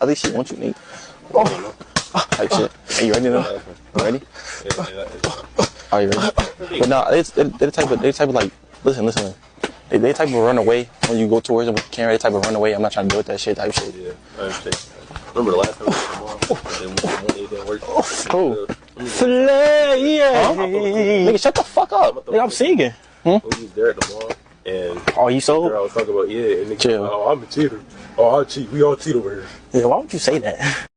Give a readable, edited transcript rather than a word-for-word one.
I think she wants you, Nate. Oh, like shit. Hey, you ready now? You ready? Are you ready? But no, they the type of like, listen. They type of run away when you go towards them with the camera. They type of run away. I'm not trying to deal with that shit type shit. Yeah, I understand. Remember the last time we came on, and then one day didn't work. Oh, nigga, shut the fuck up. Nigga, I'm singing. We was there at the mall, and you sold? I was talking about, and nigga, chill. Oh, I'm a cheater. Oh, I cheat. We all cheat over here. Yeah, why would you say that?